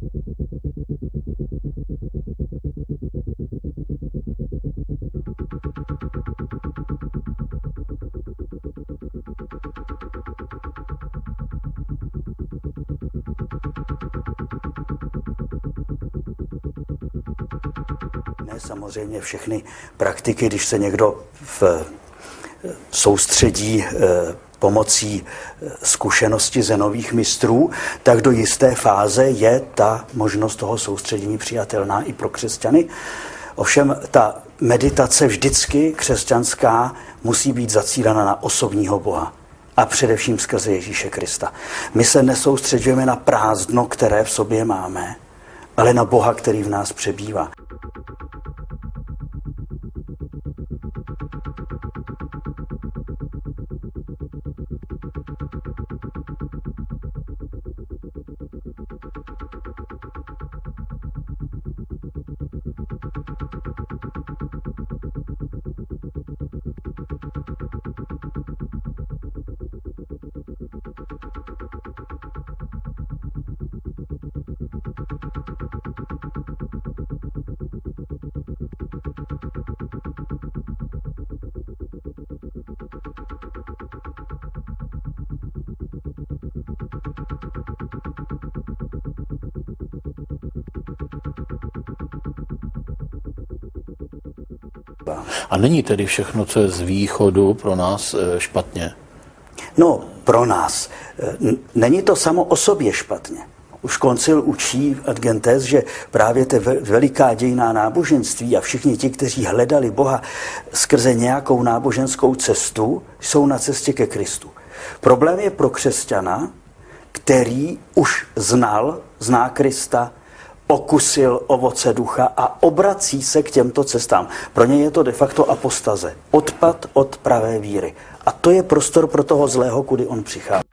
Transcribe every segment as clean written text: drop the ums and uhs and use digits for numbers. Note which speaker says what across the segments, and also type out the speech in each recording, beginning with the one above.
Speaker 1: Ne, samozřejmě všechny praktiky, když se někdo soustředí pomocí zkušenosti zenových mistrů, tak do jisté fáze je ta možnost toho soustředění přijatelná i pro křesťany. Ovšem ta meditace vždycky křesťanská musí být zacílena na osobního Boha a především skrze Ježíše Krista. My se nesoustředujeme na prázdno, které v sobě máme, ale na Boha, který v nás přebývá.
Speaker 2: A není tedy všechno, co je z východu, pro nás špatně?
Speaker 1: No, pro nás. Není to samo o sobě špatně. Už koncil učí Ad Gentes, že právě ta veliká dějinná náboženství a všichni ti, kteří hledali Boha skrze nějakou náboženskou cestu, jsou na cestě ke Kristu. Problém je pro křesťana, který už zná Krista, okusil ovoce ducha a obrací se k těmto cestám. Pro ně je to de facto apostaze, odpad od pravé víry. A to je prostor pro toho zlého, kudy on přichází.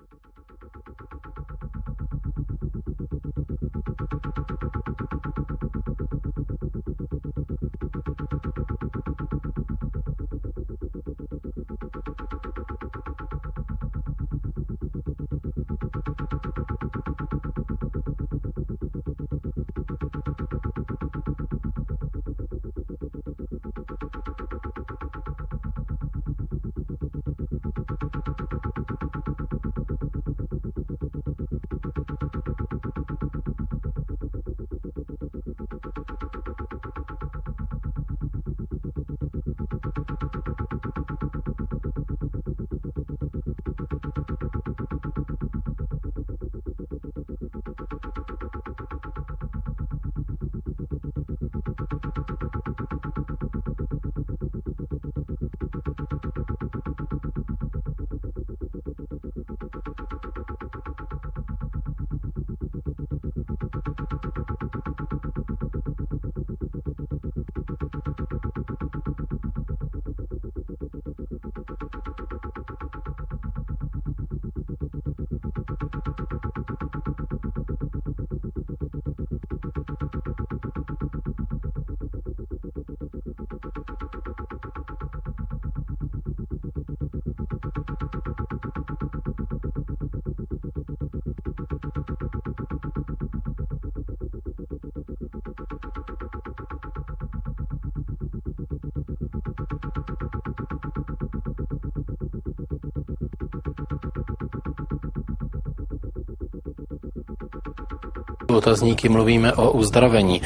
Speaker 2: Otazníky mluvíme o uzdravení.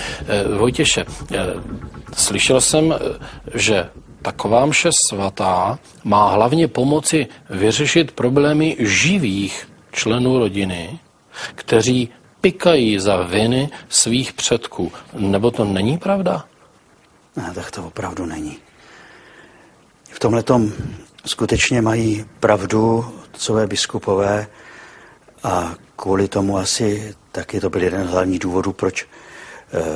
Speaker 2: Vojtěše, slyšel jsem, že taková mše svatá má hlavně pomoci vyřešit problémy živých členů rodiny, kteří pikají za viny svých předků. Nebo to není pravda?
Speaker 1: Ne, tak to opravdu není. V tomhletom skutečně mají pravdu otcové biskupové a kvůli tomu asi taky to byl jeden z hlavních důvodů, proč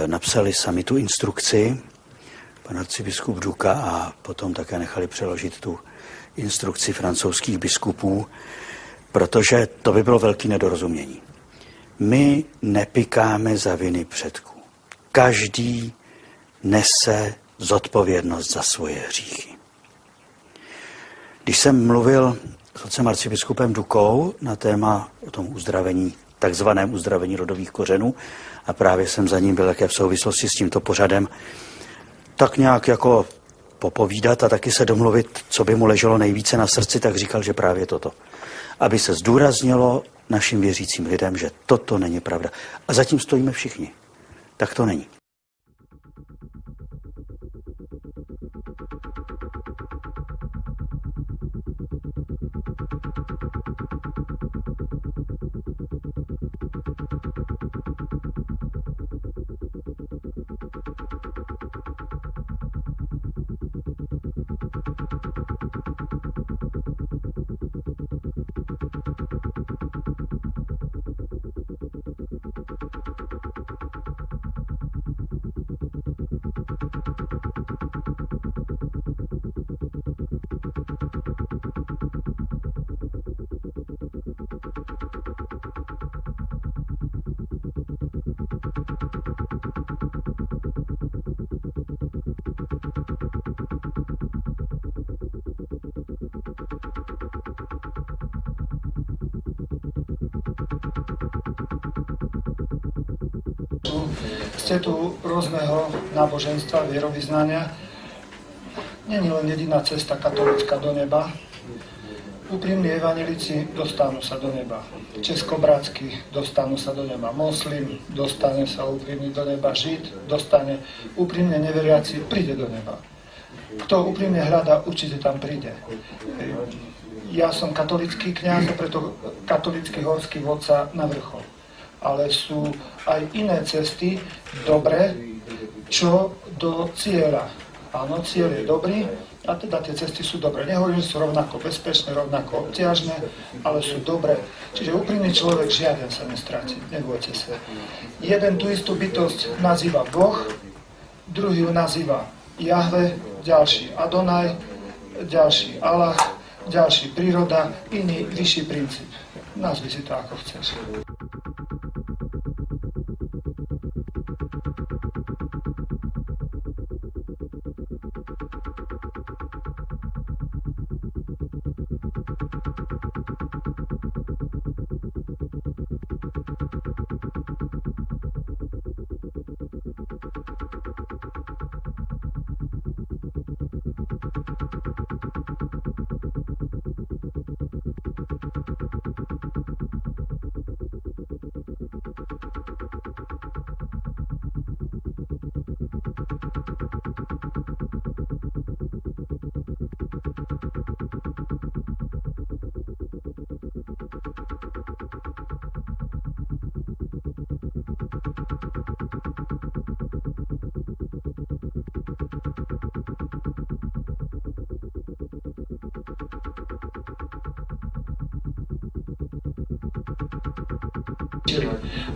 Speaker 1: napsali sami tu instrukci, pan arcibiskup Duka, a potom také nechali přeložit tu instrukci francouzských biskupů, protože to by bylo velké nedorozumění. My nepikáme za viny předků. Každý nese zodpovědnost za svoje hříchy. Když jsem mluvil s otcem arcibiskupem Dukou na téma o tom uzdravení takzvaném uzdravení rodových kořenů a právě jsem za ním byl také v souvislosti s tímto pořadem tak nějak jako popovídat a taky se domluvit, co by mu leželo nejvíce na srdci, tak říkal, že právě toto. Aby se zdůraznilo našim věřícím lidem, že toto není pravda. A zatím stojíme všichni. Tak to není.
Speaker 3: Ste tu rôzneho náboženstva, vierovyznania. Není len jediná cesta katolícka do neba. Úprimní evanjelici dostanú sa do neba. Českobratskí dostanú sa do neba. Moslim dostane sa úprimný do neba. Žid dostane. Úprimne neveriaci príde do neba. Kto úprimne hľadá, určite tam príde. Ja som katolický kňaz, preto katolický horský vodca na vrchol. Ale sú aj iné cesty dobré, čo do cieľa. Áno, cieľ je dobrý a teda tie cesty sú dobré. Nehovorím, že sú rovnako bezpečné, rovnako obťažné, ale sú dobré. Čiže úprimný človek žiaden sa nestráti, nebojte sa. Jeden tú istú bytosť nazýva Boh, druhý ju nazýva Jahve, ďalší Adonaj, ďalší Allah, ďalší príroda, iný vyšší princíp. Nazvi si to ako chceš.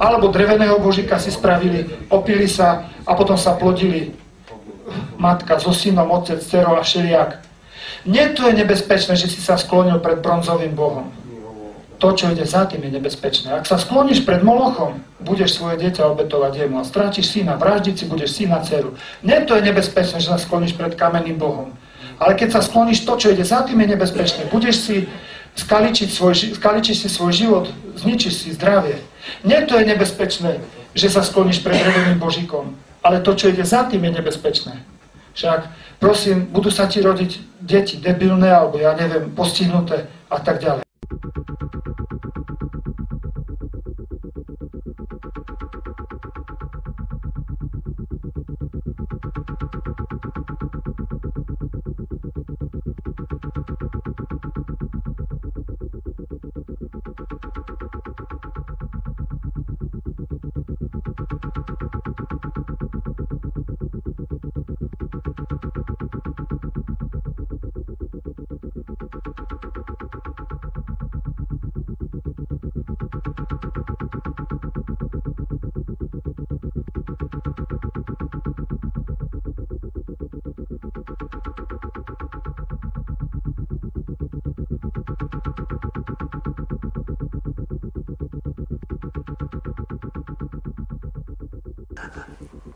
Speaker 3: Alebo dreveného božika si spravili, opili sa a potom sa plodili matka so synom, otec, dcero a všelijak. Nie to je nebezpečné, že si sa sklonil pred bronzovým bohom. To, čo ide za tým, je nebezpečné. Ak sa skloníš pred Molochom, budeš svoje dieťa obetovať jemu a strátiš syna, vraždiť si budeš syna, dceru. Nie to je nebezpečné, že sa skloníš pred kamenným bohom. Ale keď sa skloníš, to, čo ide za tým, je nebezpečné. Budeš si skaličiš si svoj život, zničíš si zdravie. Nie to je nebezpečné, že sa skloníš pred dreveným božikom, ale to, čo ide za tým, je nebezpečné. Však, prosím, budú sa ti rodiť deti debilné, alebo ja neviem, postihnuté a tak ďalej.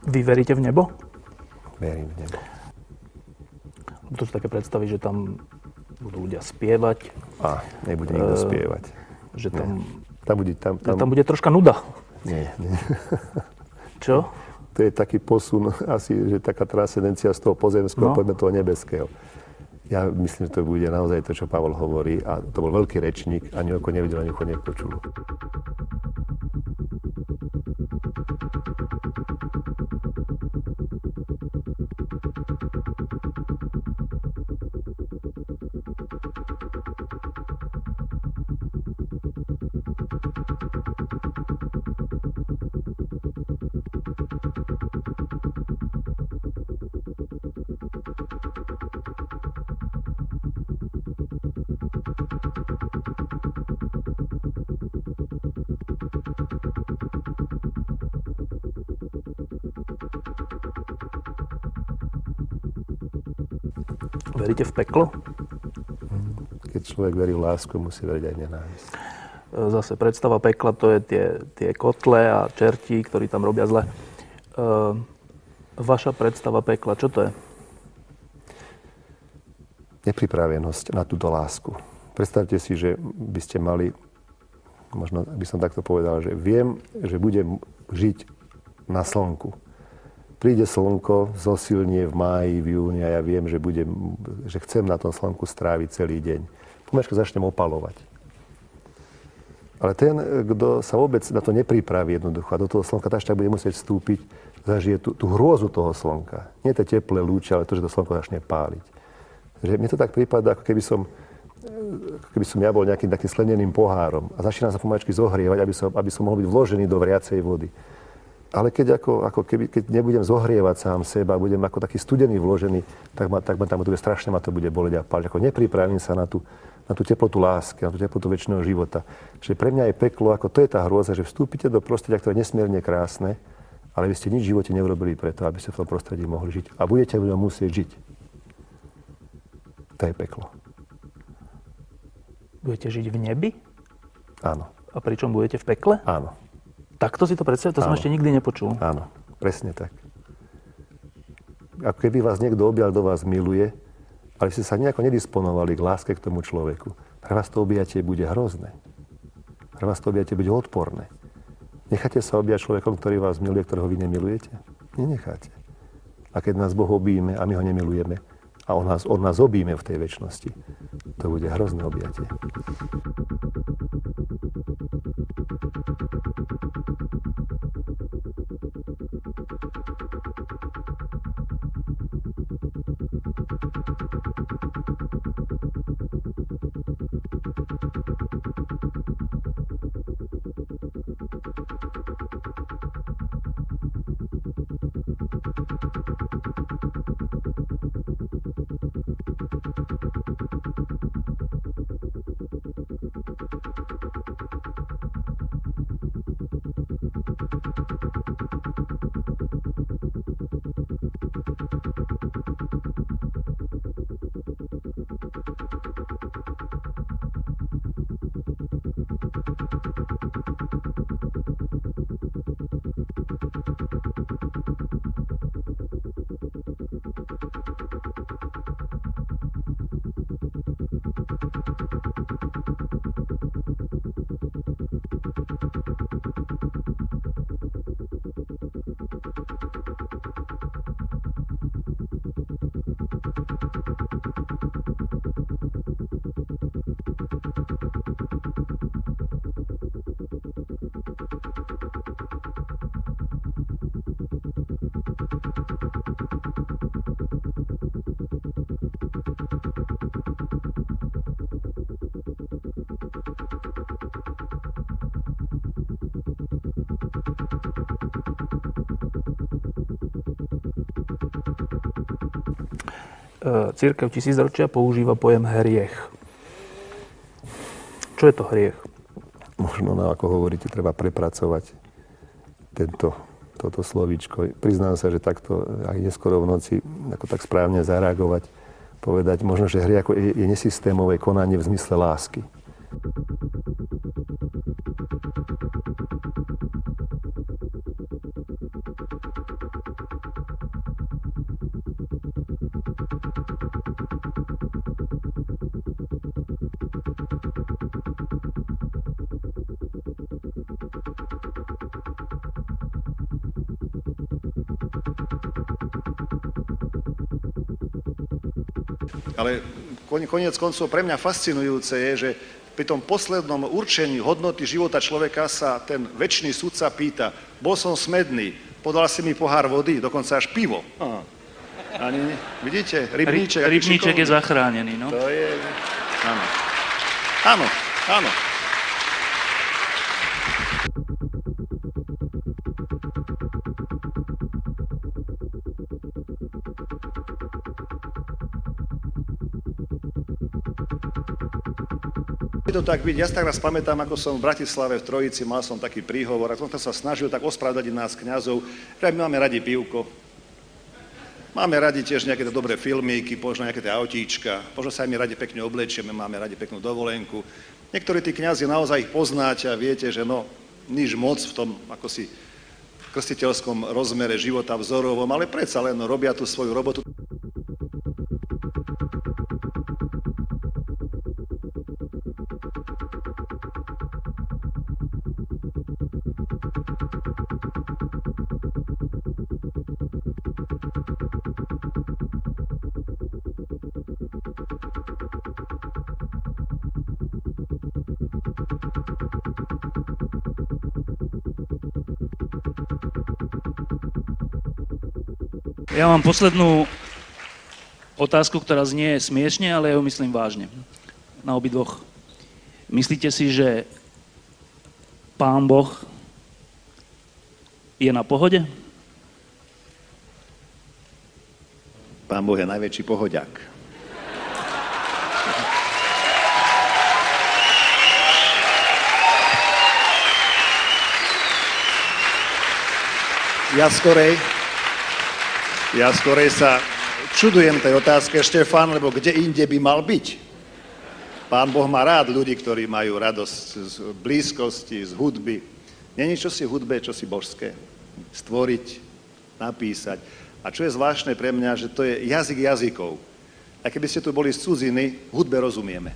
Speaker 4: Vy veríte v nebo?
Speaker 5: Verím v nebo.
Speaker 4: To sú také predstavy, že tam budú ľudia spievať.
Speaker 5: A nebude nikto spievať.
Speaker 4: Že tam Tam bude troška nuda.
Speaker 5: Nie.
Speaker 4: Čo?
Speaker 5: To je taký posun, asi, že taká transcendencia z toho pozemského, poďme toho nebeského. Ja myslím, že to bude naozaj to, čo Pavol hovorí. A to bol veľký rečník, ani oko nevidel, ani ucho nepočul.
Speaker 4: Veríte v peklo?
Speaker 5: Keď človek verí v lásku, musí veriť aj nenávisť.
Speaker 4: Zase predstava pekla, to je tie kotle a čerti, ktorí tam robia zle. Vaša predstava pekla, čo to je?
Speaker 5: Nepripravenosť na túto lásku. Predstavte si, že by ste mali, možno by som takto povedal, že viem, že budem žiť na slnku. Príde slnko, zosilnie v máji, v júni a ja viem, že chcem na tom slnku stráviť celý deň. Pomaličky začnem opalovať. Ale ten, kto sa vôbec na to nepripraví jednoducho a do toho slnka tak bude musieť vstúpiť, zažije tú hrôzu toho slnka. Nie tie teplé lúče, ale to, že to slnko začne páliť. Že mne to tak prípada, ako keby som ja bol nejakým takým skleneným pohárom a začína sa pomaličky zohrievať, aby som mohol byť vložený do vriacej vody. Ale keď nebudem zohrievať sám seba, budem ako taký studený vložený, tak ma to bude strašne, ma to bude boleť a páliť. Ako nepripravím sa na tú teplotu lásky, na tú teplotu večného života. Že pre mňa je peklo, ako to je tá hrôza, že vstúpite do prostredia, ktoré je nesmierne krásne, ale vy ste nič v živote neurobili preto, aby ste v tom prostredí mohli žiť. A budete v ňom musieť žiť. To je peklo.
Speaker 4: Budete žiť v nebi?
Speaker 5: Áno.
Speaker 4: A pričom budete v pekle?
Speaker 5: Áno.
Speaker 4: Takto si to predstavujem? To som ešte nikdy nepočul.
Speaker 5: Áno, presne tak. Ako keby vás niekto objal, do vás miluje, ale ste sa nejako nedisponovali k láske k tomu človeku. Pre vás to objatie bude hrozné. Pre vás to objatie bude odporné. Necháte sa objať človekom, ktorý vás miluje, ktorého vy nemilujete? Nenecháte. A keď nás Boh objíme a my ho nemilujeme a on nás objíme v tej večnosti, to bude hrozné objatie.
Speaker 4: Cirkev tisícročia používa pojem hriech. Čo je to hriech?
Speaker 5: Možno, ako hovoríte, treba prepracovať toto slovíčko. Priznám sa, že takto aj neskoro v noci ako tak správne zareagovať, povedať, možno, že hriech je nesystémové konanie v zmysle lásky.
Speaker 6: Ale koniec koncov pre mňa fascinujúce je, že pri tom poslednom určení hodnoty života človeka sa ten večný sudca pýta, bol som smedný, podal si mi pohár vody, dokonca až pivo. Ani, vidíte, rybníček.
Speaker 7: Rybníček je zachránený, no.
Speaker 6: To je... Áno. Áno, áno. To tak byť. Ja si tak raz pamätám, ako som v Bratislave v Trojici, mal som taký príhovor a som sa snažil tak ospravedlniť nás kňazov, že my máme radi pivko. Máme radi tiež nejaké dobré filmíky, možno nejaké tie autíčka, možno sa aj my radi pekne oblečieme, máme radi peknú dovolenku. Niektorí tí kňazi naozaj ich poznáte a viete, že no, nič moc v tom, ako si v krstiteľskom rozmere života vzorovom, ale predsa len robia tú svoju robotu.
Speaker 7: Ja mám poslednú otázku, ktorá znie smiešne, ale ja ju myslím vážne. Na obidvoch. Myslíte si, že Pán Boh je na pohode?
Speaker 6: Pán Boh je najväčší pohodiak. Ja skorej sa čudujem tej otázke, Štefan, lebo kde inde by mal byť? Pán Boh má rád ľudí, ktorí majú radosť z blízkosti, z hudby. Není čosi v hudbe, čosi božské. Stvoriť, napísať. A čo je zvláštne pre mňa, že to je jazyk jazykov. A keby ste tu boli z cudziny, hudbe rozumieme.